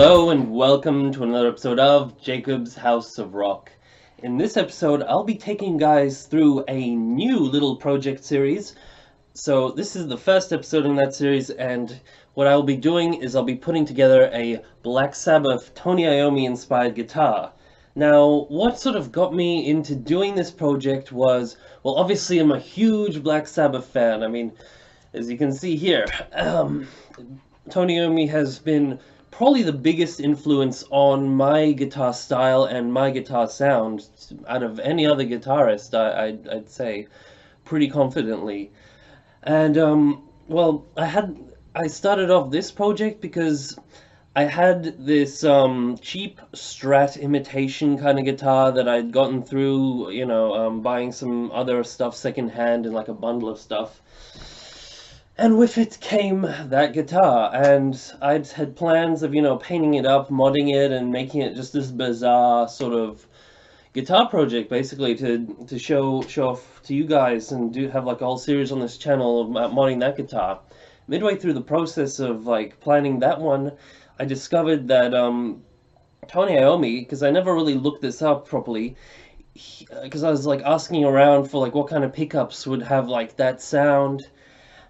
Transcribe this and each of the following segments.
Hello and welcome to another episode of Jakub's House of Rock. In this episode, I'll be taking you guys through a new little project series. So this is the first episode in that series, and what I'll be doing is I'll be putting together a Black Sabbath Tony Iommi inspired guitar. Now, what sort of got me into doing this project was, well, obviously I'm a huge Black Sabbath fan. I mean, as you can see here, Tony Iommi has been probably the biggest influence on my guitar style and my guitar sound out of any other guitarist, I'd say pretty confidently. And well, I started off this project because I had this cheap Strat imitation kind of guitar that I'd gotten through, buying some other stuff secondhand in like a bundle of stuff. And with it came that guitar, and I'd had plans of, painting it up, modding it, and making it just this bizarre sort of guitar project, basically, to show off to you guys and have like a whole series on this channel of modding that guitar. Midway through the process of like planning that one, I discovered that Tony Iommi, because I never really looked this up properly, because I was like asking around for like what kind of pickups would have like that sound.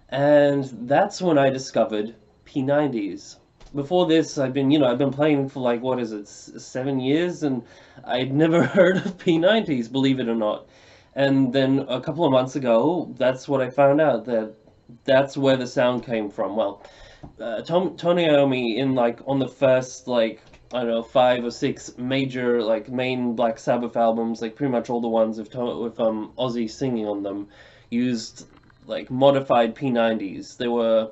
And that's when I discovered P90s. Before this, I've been playing for like, 7 years, and I'd never heard of P90s, believe it or not. And then a couple of months ago, that's what I found out, that's where the sound came from. Well, Tony Iommi on the first, I don't know, 5 or 6 major, main Black Sabbath albums, pretty much all the ones with Ozzy singing on them, used modified P90s.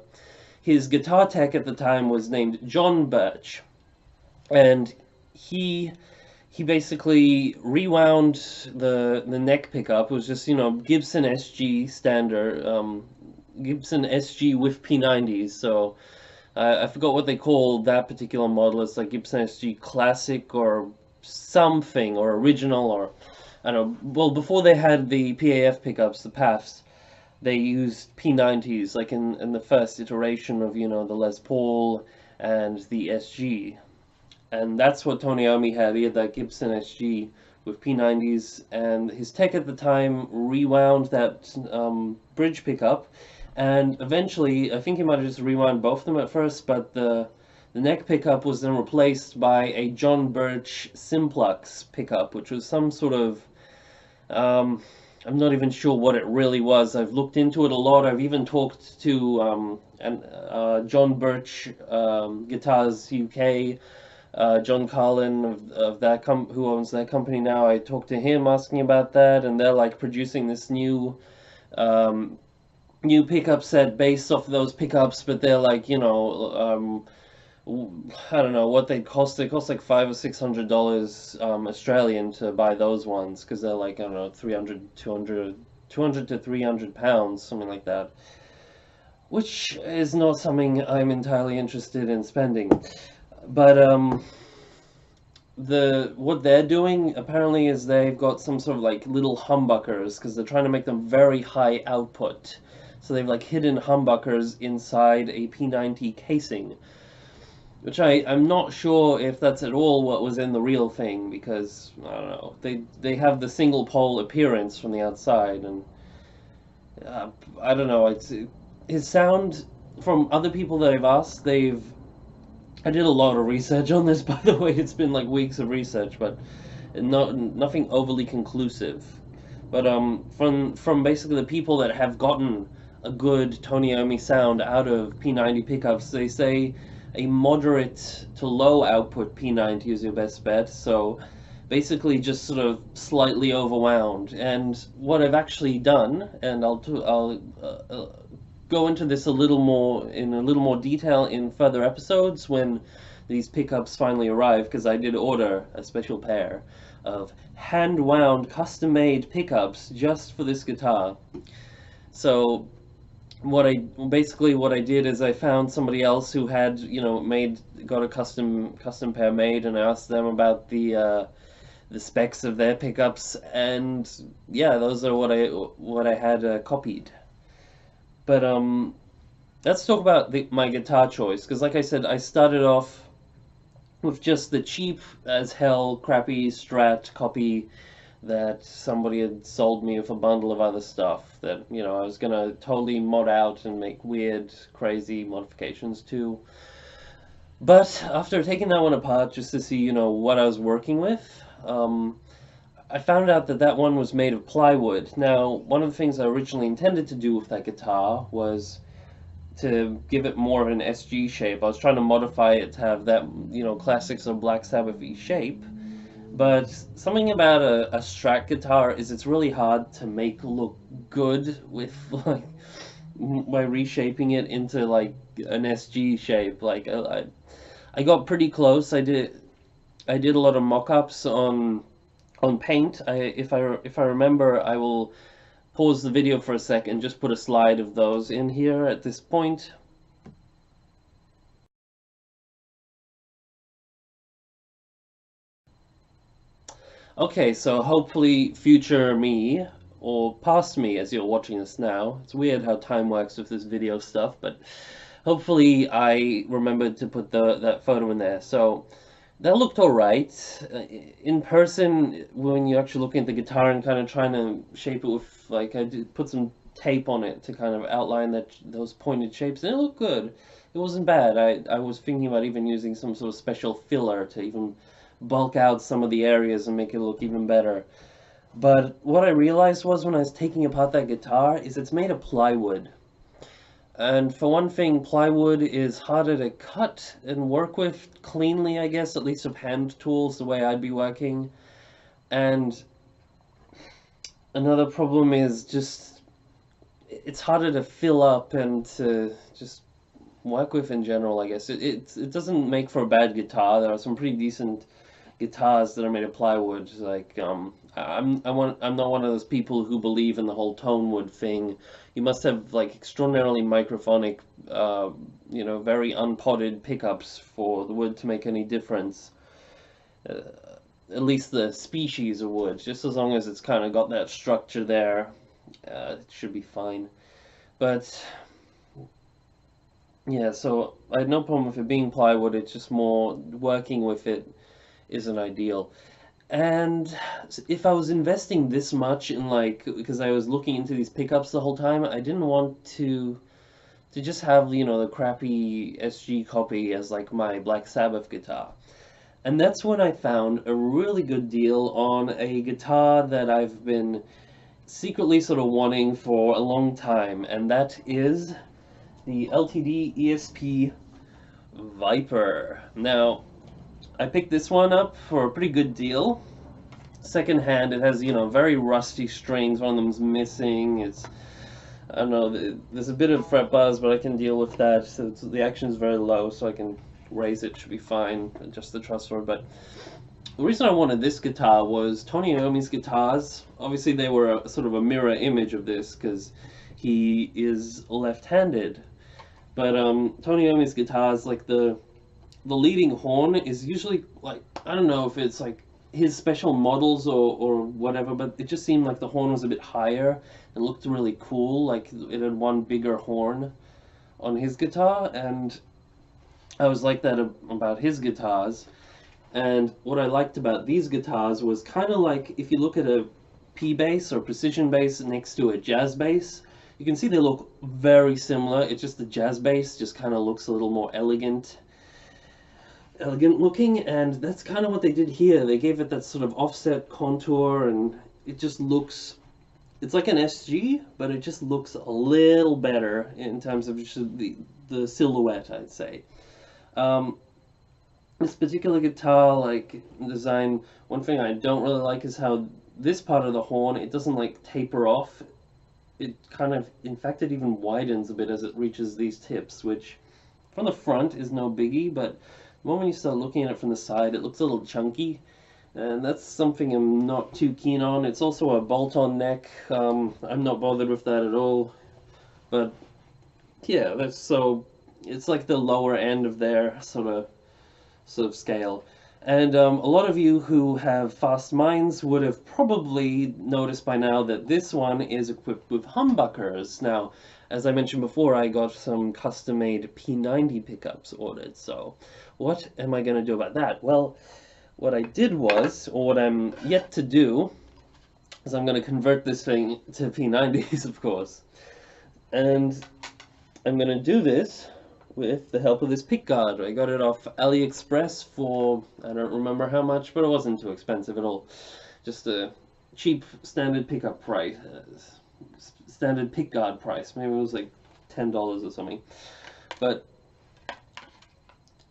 His guitar tech at the time was named John Birch, and he basically rewound the neck pickup. It was just Gibson SG standard, Gibson SG with P90s. So I forgot what they called that particular model. It's like Gibson SG Classic or something, or original, or I don't know. Well, before they had the PAF pickups, the PAFs, they used P90s, in the first iteration of, the Les Paul and the SG. And that's what Tony Iommi had. He had that Gibson SG with P90s, and his tech at the time rewound that bridge pickup, and eventually, I think he might have just rewound both of them at first, but the neck pickup was then replaced by a John Birch Simplux pickup, which was some sort of I'm not even sure what it really was. I've looked into it a lot. I've even talked to John Birch Guitars UK, John Carlin of that who owns that company now. I talked to him asking about that, and they're producing this new pickup set based off of those pickups, but they're I don't know what they cost. They cost like $500 or $600 Australian to buy those ones, because they're I don't know, 200 to 300 pounds, something like that, which is not something I'm entirely interested in spending. But what they're doing apparently is they've got some sort of little humbuckers, because they're trying to make them very high output. So they've hidden humbuckers inside a P90 casing, which I'm not sure if that's at all what was in the real thing, because, I don't know, they have the single pole appearance from the outside, and I don't know, his sound, from other people that I've asked, I did a lot of research on this, by the way. It's been weeks of research, but nothing overly conclusive. But from basically the people that have gotten a good Tony Iommi sound out of P90 pickups, they say a moderate to low output P90 is your best bet. So basically just sort of slightly overwound. And what I've actually done, and I'll go into this in a little more detail in further episodes when these pickups finally arrive, because I did order a special pair of hand-wound, custom-made pickups just for this guitar. So what I did is I found somebody else who had got a custom pair made, and I asked them about the specs of their pickups, and yeah, those are what I had copied. But let's talk about my guitar choice, because like I said, I started off with just the cheap as hell crappy Strat copy that somebody had sold me with a bundle of other stuff that, you know, I was gonna totally mod out and make weird, crazy modifications to. But after taking that one apart just to see, you know, what I was working with, I found out that that one was made of plywood. Now, one of the things I originally intended to do with that guitar was to give it more of an SG shape. I was trying to modify it to have that, you know, classics of Black Sabbath-y shape. But something about a Strat guitar is it's really hard to make look good with, like, by reshaping it into like an SG shape. Like I got pretty close. I did a lot of mock-ups on Paint. If I remember, I will pause the video for a second, just put a slide of those in here at this point. Okay, so hopefully future me, or past me as you're watching this now. It's weird how time works with this video stuff, but hopefully I remembered to put that photo in there. So that looked alright. In person, when you're actually looking at the guitar and kind of trying to shape it with, like, I did put some tape on it to kind of outline those pointed shapes, and it looked good. It wasn't bad. I was thinking about even using some sort of special filler to even bulk out some of the areas and make it look even better. But what I realized was when I was taking apart that guitar is it's made of plywood. And for one thing, plywood is harder to cut and work with cleanly, I guess, at least with hand tools, the way I'd be working. And another problem is just it's harder to fill up and to just work with in general, I guess. It doesn't make for a bad guitar. There are some pretty decent guitars that are made of plywood. Like I'm not one of those people who believe in the whole tone wood thing. You must have like extraordinarily microphonic, you know, very unpotted pickups for the wood to make any difference. Uh, at least the species of wood, just as long as it's kind of got that structure there, it should be fine. But yeah, so I had no problem with it being plywood. It's just more working with it isn't ideal. And if I was investing this much in, like, because I was looking into these pickups the whole time, I didn't want to just have, you know, the crappy SG copy as like my Black Sabbath guitar. And that's when I found a really good deal on a guitar that I've been secretly sort of wanting for a long time, and that is the LTD ESP Viper. Now, I picked this one up for a pretty good deal. Secondhand, it has, you know, very rusty strings. One of them's missing. I don't know, there's a bit of fret buzz, but I can deal with that. So the action is very low, so I can raise it, should be fine. Adjust the truss rod. But the reason I wanted this guitar was Tony Iommi's guitars. Obviously, they were sort of a mirror image of this because he is left-handed. But Tony Iommi's guitars, like the leading horn is usually like, I don't know if it's like his special models or whatever, but it just seemed like the horn was a bit higher and looked really cool, like it had one bigger horn on his guitar, and I was like that about his guitars. And what I liked about these guitars was kind of like if you look at a P bass or precision bass next to a jazz bass, you can see they look very similar. It's just the jazz bass just kind of looks a little more elegant looking, and that's kind of what they did here. They gave it that sort of offset contour, and it just looks, it's like an SG, but it just looks a little better in terms of just the silhouette, I'd say. This particular guitar, like, design, one thing I don't really like is how this part of the horn, it doesn't like taper off. It kind of, in fact, it even widens a bit as it reaches these tips, which from the front is no biggie, but the moment you start looking at it from the side, it looks a little chunky, and that's something I'm not too keen on. It's also a bolt-on neck. I'm not bothered with that at all, but yeah, it's like the lower end of their sort of scale. And a lot of you who have fast minds would have probably noticed by now that this one is equipped with humbuckers. Now, as I mentioned before, I got some custom-made P90 pickups ordered, so what am I going to do about that? Well, what I did was, or what I'm yet to do, is I'm going to convert this thing to P90s, of course. And I'm going to do this with the help of this Pickguard. I got it off AliExpress for, I don't remember how much, but it wasn't too expensive at all. Just a cheap standard pickup price, standard Pickguard price. Maybe it was like $10 or something. But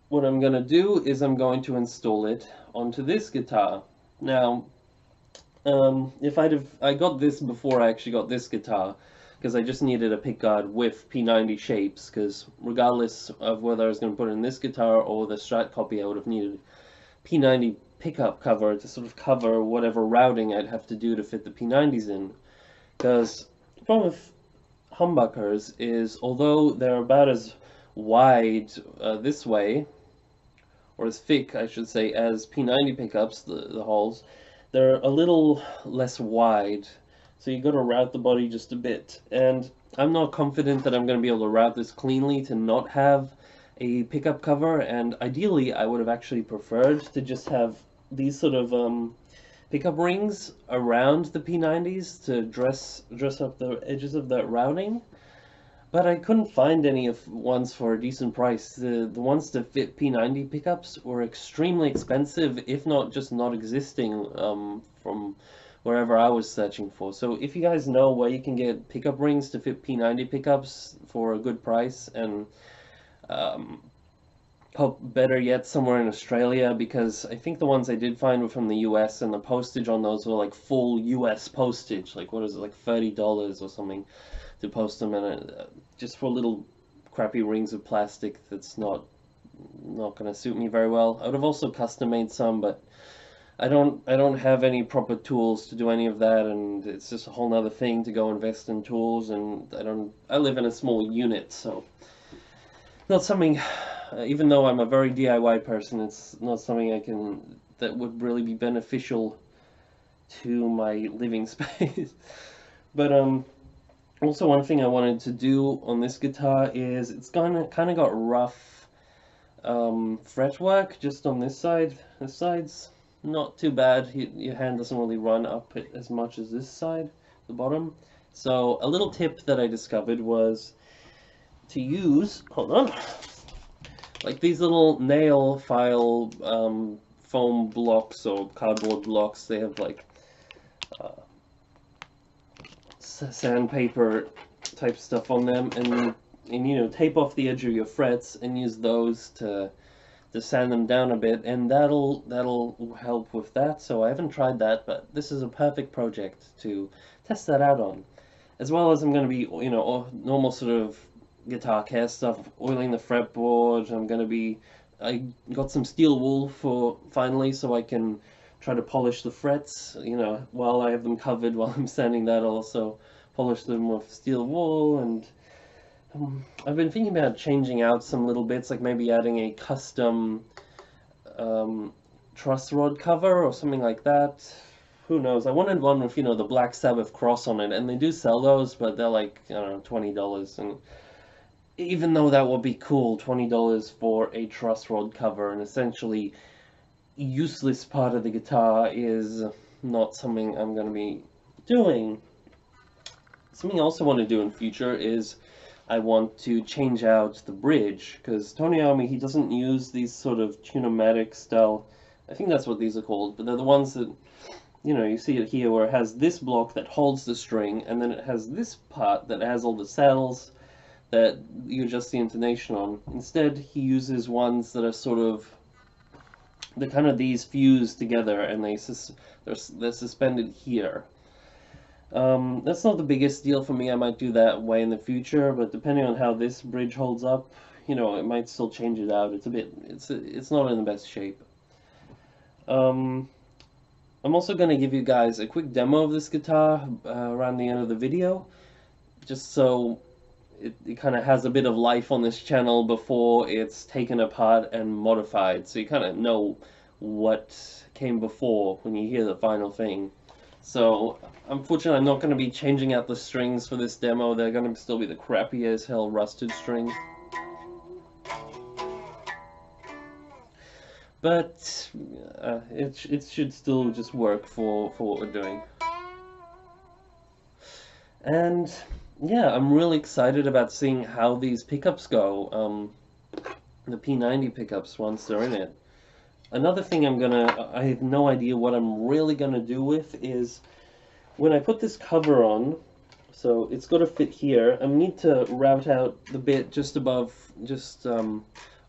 what I'm going to do is I'm going to install it onto this guitar. Now, if I got this before I actually got this guitar, because I just needed a pickguard with P90 shapes, because regardless of whether I was going to put it in this guitar or the Strat copy, I would have needed P90 pickup cover to sort of cover whatever routing I'd have to do to fit the P90s in. Because the problem with humbuckers is, although they're about as wide this way, or as thick, I should say, as P90 pickups, the holes, they're a little less wide. So you got to route the body just a bit, and I'm not confident that I'm going to be able to route this cleanly to not have a pickup cover, and ideally I would have actually preferred to just have these sort of pickup rings around the P90s to dress up the edges of that routing, but I couldn't find any of ones for a decent price. The ones to fit P90 pickups were extremely expensive, if not just not existing from wherever I was searching for. So if you guys know where you can get pickup rings to fit P90 pickups for a good price, and hope better yet somewhere in Australia, because I think the ones I did find were from the US, and the postage on those were like full US postage, like what is it, like $30 or something to post them, and just for little crappy rings of plastic that's not going to suit me very well. I would have also custom made some, but I don't have any proper tools to do any of that, and it's just a whole nother thing to go invest in tools, and I live in a small unit, so not something, even though I'm a very DIY person, it's not something that would really be beneficial to my living space. But also one thing I wanted to do on this guitar is it's kind of got rough fretwork just on this side. This side's not too bad. Your hand doesn't really run up it as much as this side, the bottom. So a little tip that I discovered was to use, hold on, like these little nail file foam blocks or cardboard blocks. They have like sandpaper type stuff on them, and you know, tape off the edge of your frets and use those to sand them down a bit, and that'll help with that. So I haven't tried that, but this is a perfect project to test that out on. As well as I'm going to be, you know, normal sort of guitar care stuff, oiling the fretboard. I got some steel wool for finally, so I can try to polish the frets, you know, while I have them covered while I'm sanding that. I'll also polish them with steel wool, and I've been thinking about changing out some little bits, like maybe adding a custom truss rod cover or something like that. Who knows? I wanted one with, you know, the Black Sabbath cross on it, and they do sell those, but they're like, I don't know, $20. And even though that would be cool, $20 for a truss rod cover, an essentially useless part of the guitar, is not something I'm going to be doing. Something I also want to do in future is I want to change out the bridge, because Tony Iommi, he doesn't use these sort of tune-o-matic style, I think that's what these are called, but they're the ones that, you know, you see it here where it has this block that holds the string, and then it has this part that has all the cells that you adjust the intonation on. Instead, he uses ones that are sort of, they're kind of these fused together, and they're suspended here. That's not the biggest deal for me. I might do that way in the future, but depending on how this bridge holds up, you know, it might still change it out. It's not in the best shape. I'm also going to give you guys a quick demo of this guitar around the end of the video, just so it kind of has a bit of life on this channel before it's taken apart and modified, so you kind of know what came before when you hear the final thing. So, unfortunately, I'm not going to be changing out the strings for this demo. They're going to still be the crappy as hell rusted strings. But it should still just work for what we're doing. And yeah, I'm really excited about seeing how these pickups go. The P90 pickups once they're in it. Another thing I have no idea what I'm really gonna do with is when I put this cover on, so it's got to fit here, I need to route out the bit just above,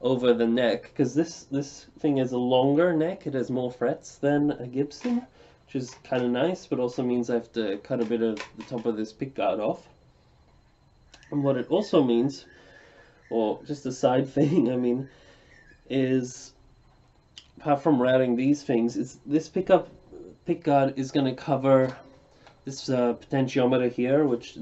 over the neck, because this thing has a longer neck, it has more frets than a Gibson, which is kind of nice, but also means I have to cut a bit of the top of this pickguard off. And what it also means, or just a side thing, I mean, is apart from routing these things, is this pickguard is going to cover this potentiometer here, which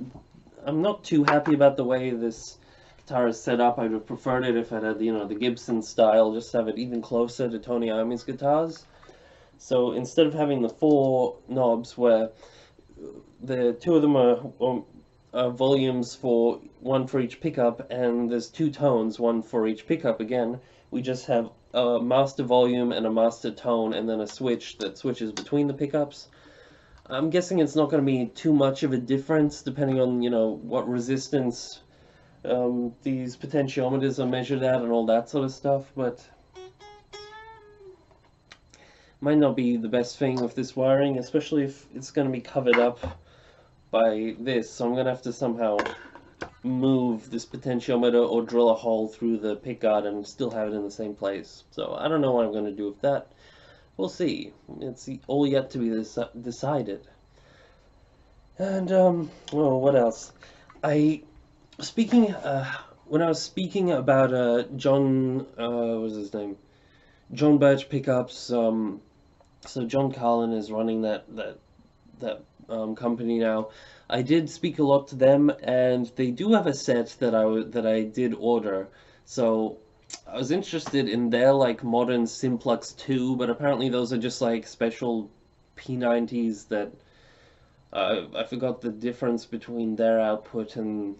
I'm not too happy about the way this guitar is set up. I would have preferred it if it had, you know, the Gibson style, just have it even closer to Tony Iommi's guitars. So instead of having the 4 knobs where the 2 of them are volumes for one for each pickup, and there's 2 tones, one for each pickup again, we just have a master volume and a master tone, and then a switch that switches between the pickups. I'm guessing it's not going to be too much of a difference depending on, you know, what resistance these potentiometers are measured at and all that sort of stuff, but might not be the best thing with this wiring, especially if it's going to be covered up by this, so I'm going to have to somehow move this potentiometer or drill a hole through the pickguard and still have it in the same place. So I don't know what I'm going to do with that. We'll see. It's all yet to be decided. And well, what else? When I was speaking about John, what was his name? John Birch pickups. So John Carlin is running that company now. I did speak a lot to them, and they do have a set that I did order. So I was interested in their like modern Simplex 2, but apparently those are just like special P90s that I forgot the difference between their output and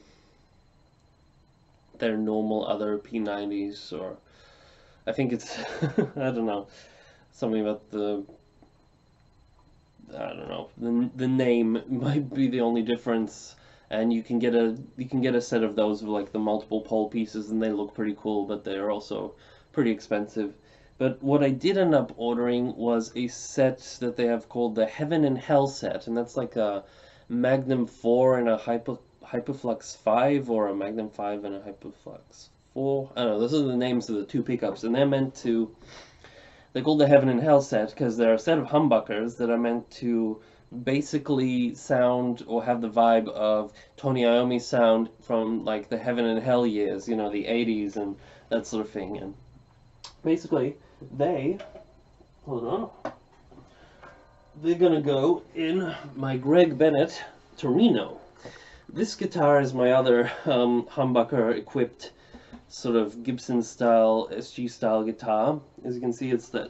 their normal other P90s, or I think it's I don't know, something about the name might be the only difference. And you can get a set of those with like the multiple pole pieces, and they look pretty cool, but they're also pretty expensive. But what I did end up ordering was a set that they have called the Heaven and Hell set, and that's like a Magnum 4 and a Hyperflux 5, or a Magnum 5 and a Hyperflux 4. I don't know, those are the names of the 2 pickups, and they're called the Heaven and Hell set because they're a set of humbuckers that are meant to basically sound or have the vibe of Tony Iommi's sound from like the Heaven and Hell years, you know, the 80s and that sort of thing. And basically they're gonna go in my Greg Bennett Torino. This guitar is my other humbucker equipped sort of Gibson style, SG style guitar. As you can see, it's that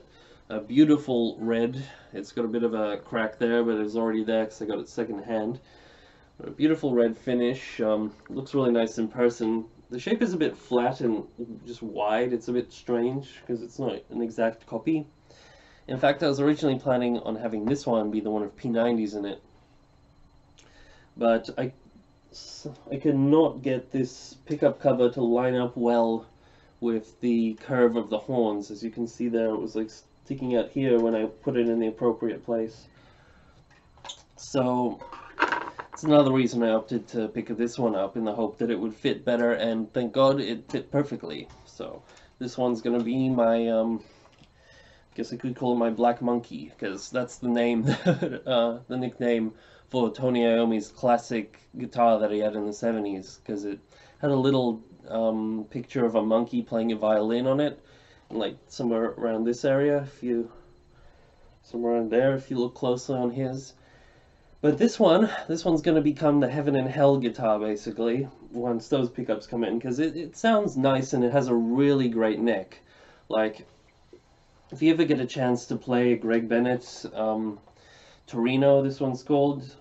beautiful red. It's got a bit of a crack there, but it was already there because I got it second hand. A beautiful red finish. Looks really nice in person. The shape is a bit flat and just wide. It's a bit strange because it's not an exact copy. In fact, I was originally planning on having this one be the one with P90s in it, but I could not get this pickup cover to line up well with the curve of the horns. As you can see there, it was like sticking out here when I put it in the appropriate place. So it's another reason I opted to pick this one up, in the hope that it would fit better, and thank God it fit perfectly. So this one's gonna be my I guess I could call it my Black Monkey, because that's the name the nickname for Tony Iommi's classic guitar that he had in the 70s, because it had a little picture of a monkey playing a violin on it, like somewhere around this area, somewhere around there if you look closely on his. But this one's going to become the Heaven and Hell guitar, basically, once those pickups come in, because it sounds nice and it has a really great neck. Like, if you ever get a chance to play Greg Bennett's Torino, this one's called,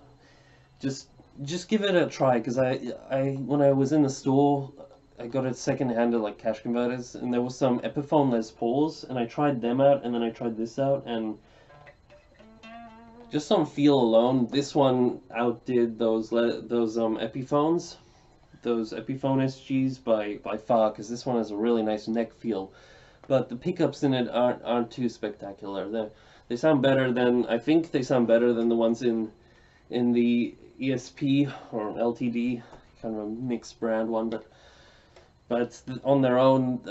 just give it a try, because I when I was in the store, I got it second-hand at like Cash Converters, and there was some Epiphone Les Pauls, and I tried them out, and then I tried this out, and just on feel alone, this one outdid those Epiphones, those Epiphone SGs by far, because this one has a really nice neck feel, but the pickups in it aren't too spectacular. They sound better than, I think they sound better than the ones in the ESP or LTD, kind of a mixed brand one, but on their own,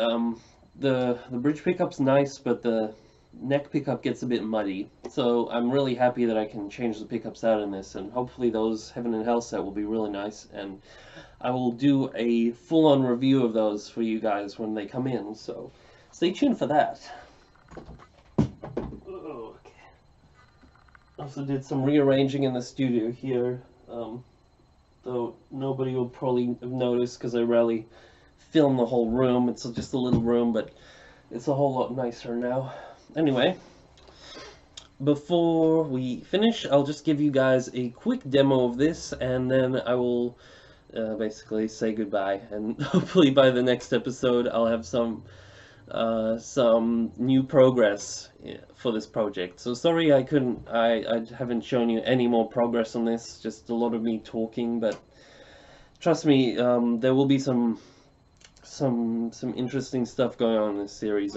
the bridge pickup's nice, but the neck pickup gets a bit muddy. So I'm really happy that I can change the pickups out in this, and hopefully those Heaven and Hell set will be really nice, and I will do a full-on review of those for you guys when they come in, so stay tuned for that. Okay. Also did some rearranging in the studio here, though nobody will probably have noticed because I rarely film the whole room. It's just a little room, but it's a whole lot nicer now. Anyway, before we finish, I'll just give you guys a quick demo of this, and then I will basically say goodbye, and hopefully by the next episode I'll have some new progress for this project. So sorry I haven't shown you any more progress on this, just a lot of me talking, but trust me, there will be some interesting stuff going on in this series,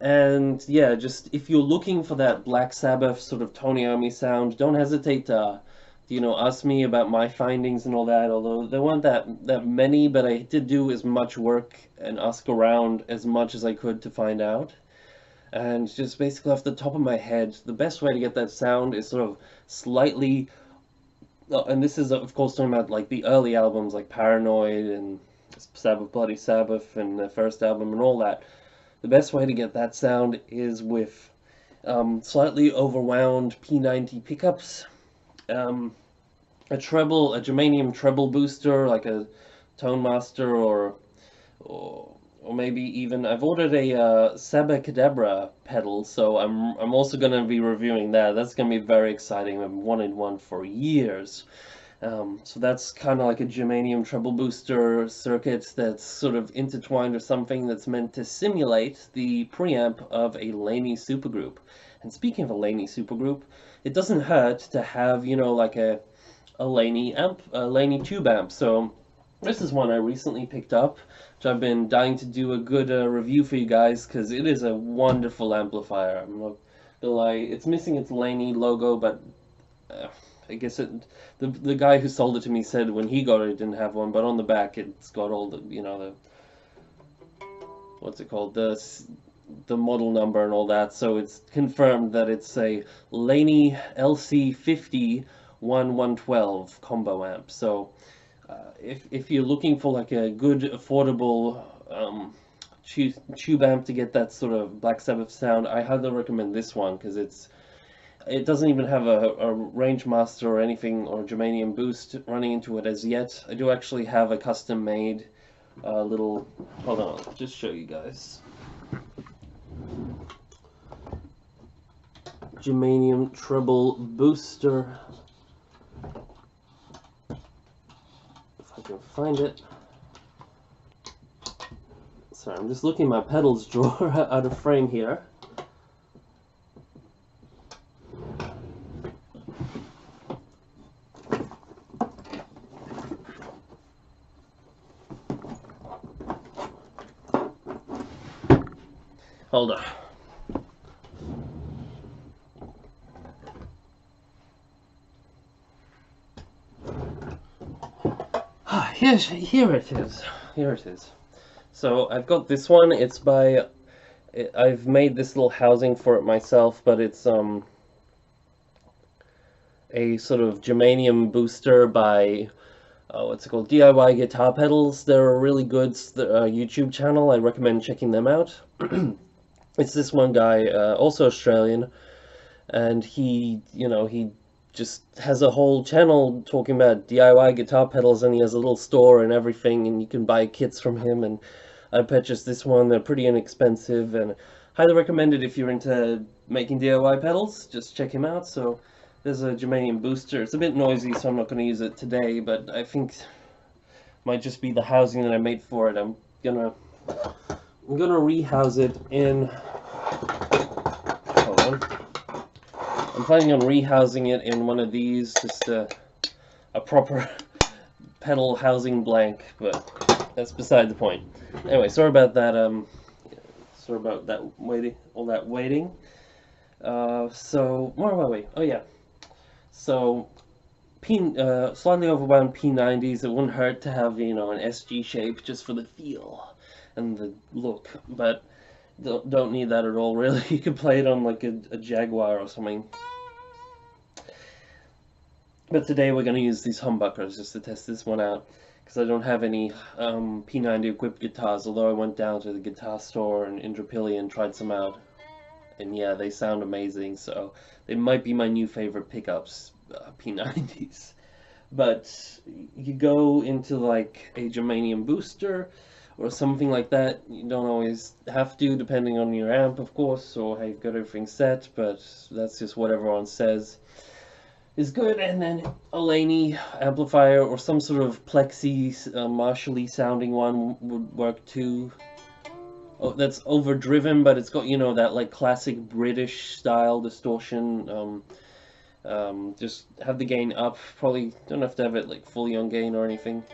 and yeah, just if you're looking for that Black Sabbath sort of Tony Iommi sound, don't hesitate to ask me about my findings and all that, although there weren't that many, but I did do as much work and ask around as much as I could to find out. And just basically off the top of my head, the best way to get that sound is sort of slightly, and this is of course talking about like the early albums like Paranoid and Sabbath Bloody Sabbath and the first album and all that. The best way to get that sound is with slightly overwound P90 pickups, a Germanium treble booster like a Tone Master, or maybe even I've ordered a Sabacadabra pedal, so I'm also going to be reviewing that. That's going to be very exciting. I've wanted one for years. So that's kind of like a Germanium treble booster circuit that's sort of intertwined or something, that's meant to simulate the preamp of a Laney supergroup. And speaking of a Laney supergroup, it doesn't hurt to have, like a Laney amp, a Laney tube amp. So this is one I recently picked up, which I've been dying to do a good review for you guys, because it is a wonderful amplifier. I'm not gonna lie, it's missing its Laney logo, but I guess the guy who sold it to me said when he got it, it didn't have one, but on the back it's got all the, the, what's it called, the model number and all that, so it's confirmed that it's a Laney LC50 1112 combo amp. So if you're looking for like a good affordable tube amp to get that sort of Black Sabbath sound, I highly recommend this one, because it doesn't even have a range master or anything, or Germanium boost running into it as yet. I do actually have a custom made little, hold on, I'll just show you guys. Germanium treble booster. If I can find it. Sorry, I'm just looking in my pedals drawer out of frame here. Hold on. Here it is. Here it is. So I've got this one. It's by, I've made this little housing for it myself, but it's a sort of Germanium booster by what's it called, DIY Guitar Pedals. They're a really good YouTube channel. I recommend checking them out. It's this one guy, also Australian, and he just has a whole channel talking about DIY guitar pedals, and he has a little store and everything, and you can buy kits from him. And I purchased this one. They're pretty inexpensive and highly recommended if you're into making DIY pedals. Just check him out. So there's a Germanium Booster. It's a bit noisy, so I'm not going to use it today, but I think it might just be the housing that I made for it. I'm gonna rehouse it in. Hold on. I'm planning on rehousing it in one of these, just a proper pedal housing blank, but that's beside the point. Anyway, sorry about that. Sorry about that waiting, all that waiting. So where were we? Oh yeah. So slightly overwound P90s. It wouldn't hurt to have, you know, an SG shape just for the feel and the look, but don't need that at all, really. You could play it on like a Jaguar or something. But today we're going to use these humbuckers just to test this one out, because I don't have any P90 equipped guitars, although I went down to the guitar store in Indrapilli and tried some out. And yeah, they sound amazing, so they might be my new favorite pickups, P90s. But you go into like a Germanium Booster or something like that. You don't always have to, depending on your amp, of course, or how you've got everything set, but that's just what everyone says is good. And then a Laney amplifier or some sort of plexi Marshall-y sounding one would work too. Oh, that's overdriven, but it's got, you know, that like classic British style distortion. Just have the gain up. Probably don't have to have it like fully on gain or anything.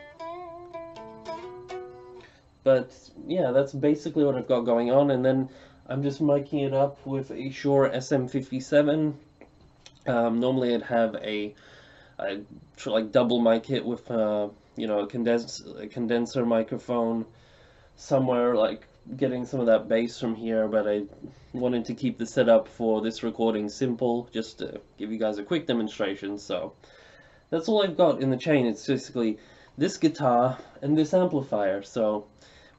But yeah, that's basically what I've got going on. And then I'm just miking it up with a Shure SM57. Normally I'd have I'd like double mic it with you know, a condenser microphone somewhere, like getting some of that bass from here, but I wanted to keep the setup for this recording simple, just to give you guys a quick demonstration. So that's all I've got in the chain. It's basically this guitar and this amplifier. So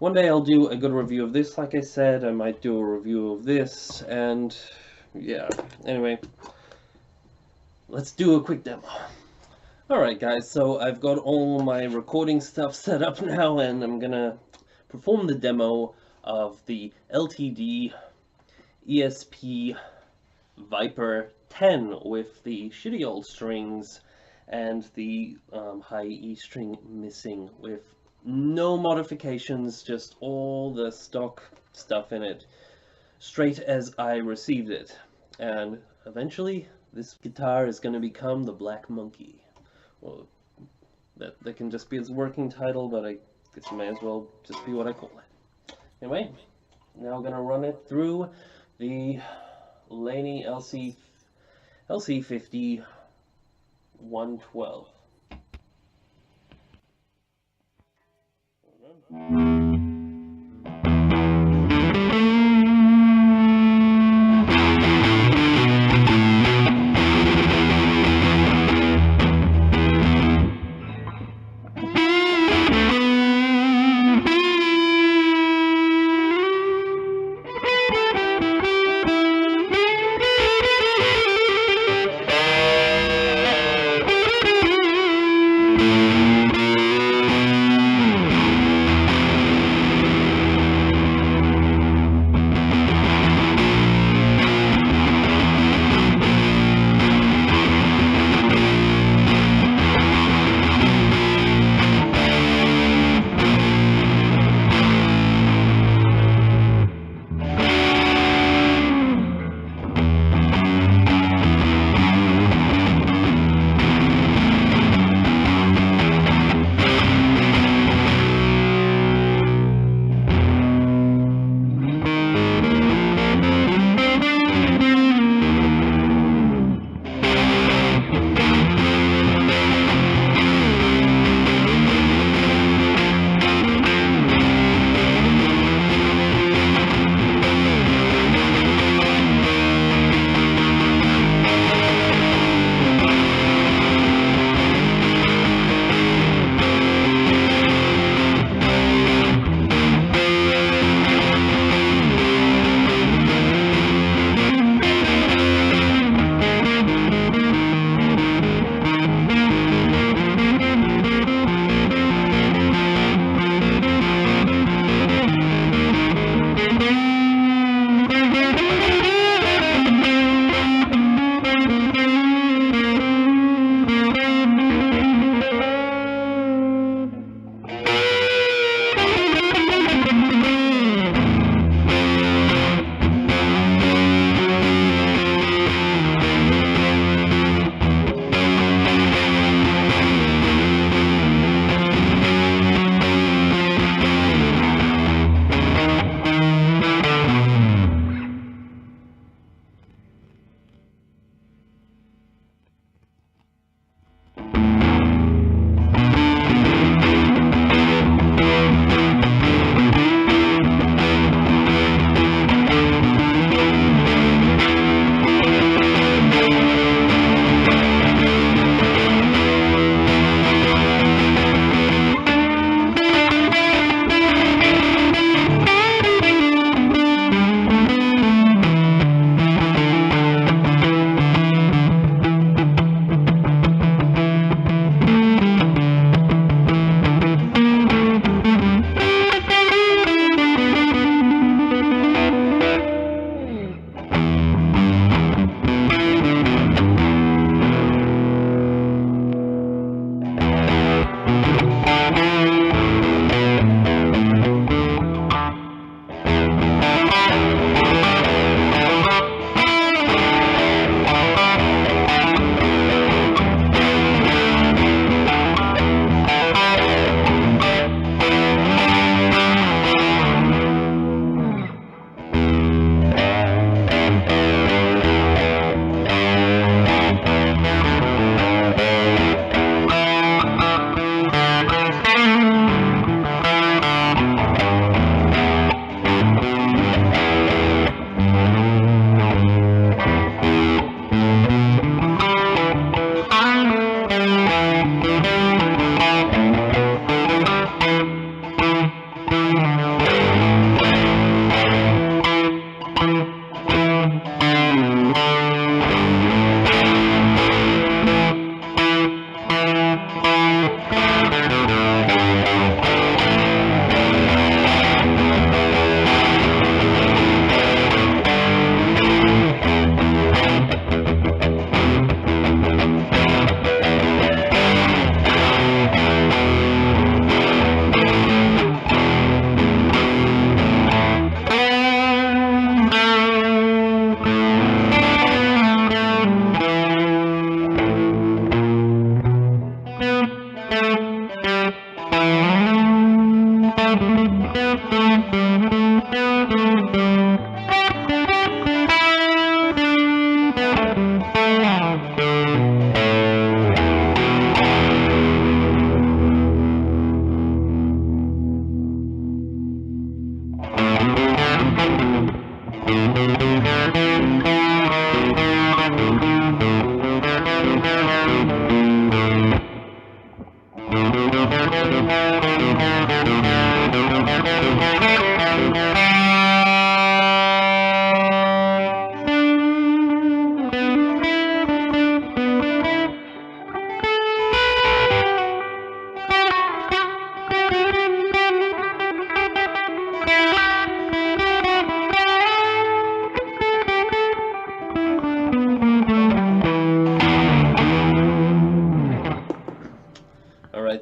one day I'll do a good review of this. Like I said, I might do a review of this, and yeah, anyway, let's do a quick demo. Alright guys, so I've got all my recording stuff set up now, and I'm gonna perform the demo of the LTD ESP Viper 10 with the shitty old strings and the high E string missing, with no modifications, just all the stock stuff in it, straight as I received it. And eventually this guitar is going to become the Black Monkey. Well, that can just be its working title, but I guess it may as well just be what I call it. Anyway, now I'm going to run it through the Laney LC50 112.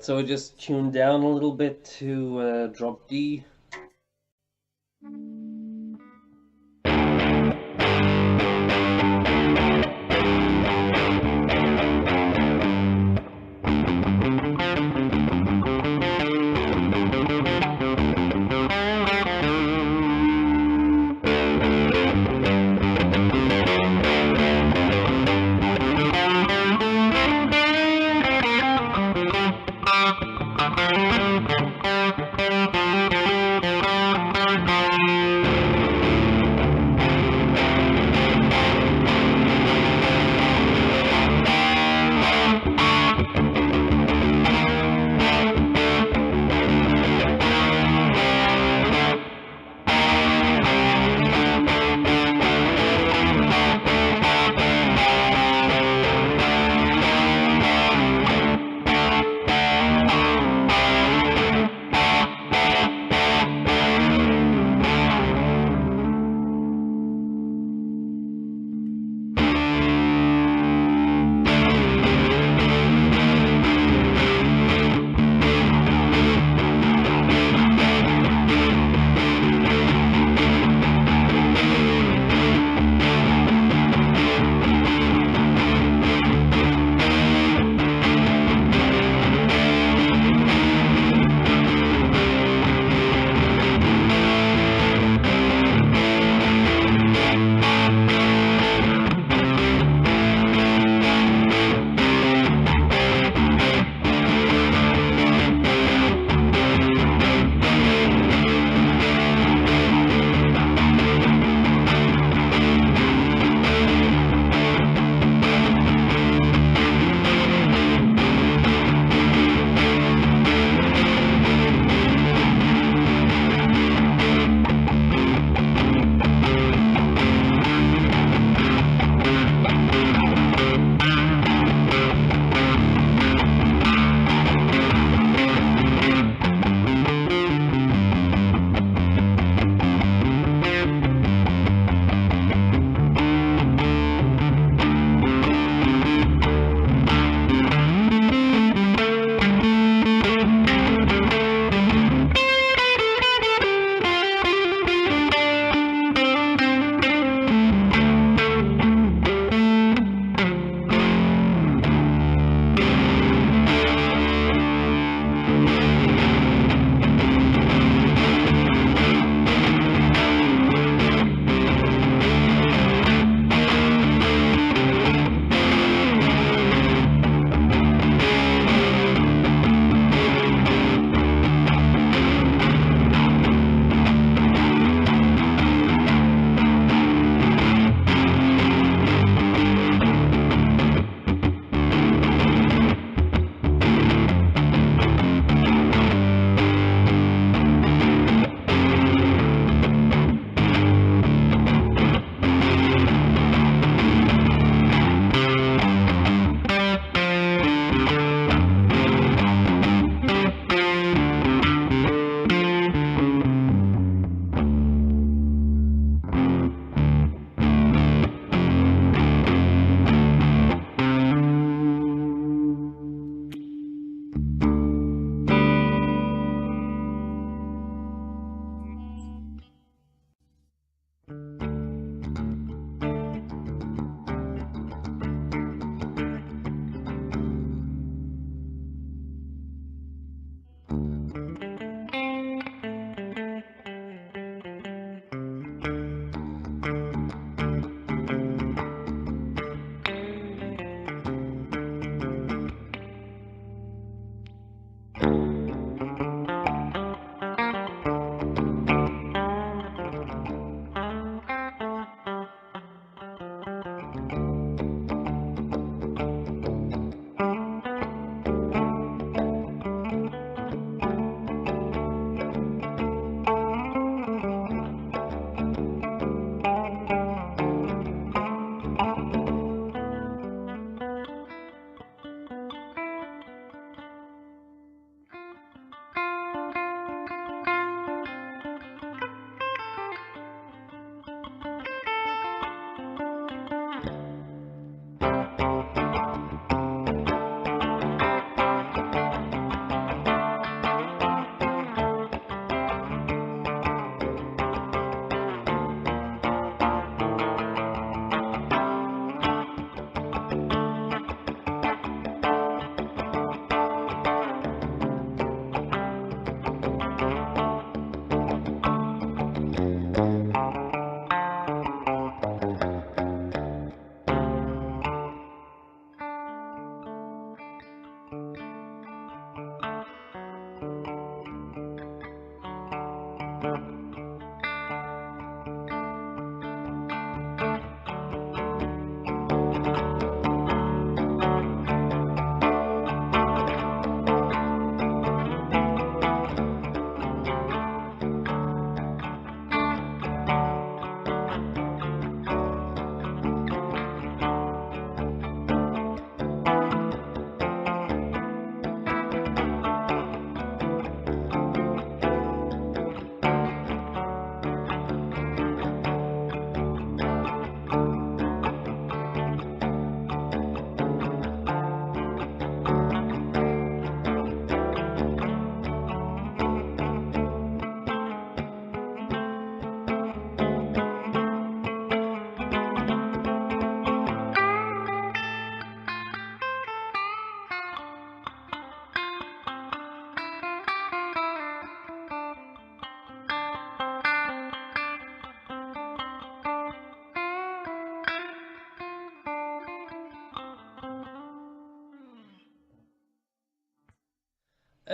Alright, so we just tuned down a little bit to drop D.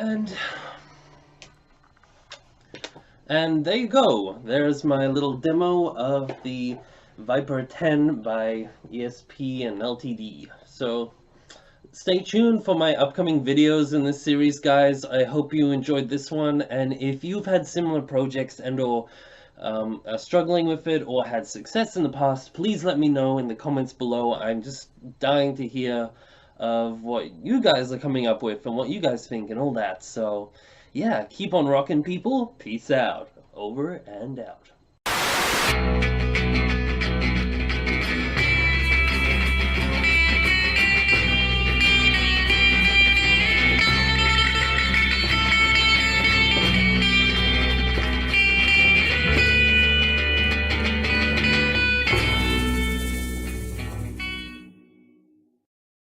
And there you go. There's my little demo of the Viper 10 by ESP and LTD. So stay tuned for my upcoming videos in this series, guys. I hope you enjoyed this one, and if you've had similar projects and or are struggling with it or had success in the past, please let me know in the comments below. I'm just dying to hear of what you guys are coming up with and what you guys think and all that. So yeah, keep on rocking, people. Peace out. Over and out.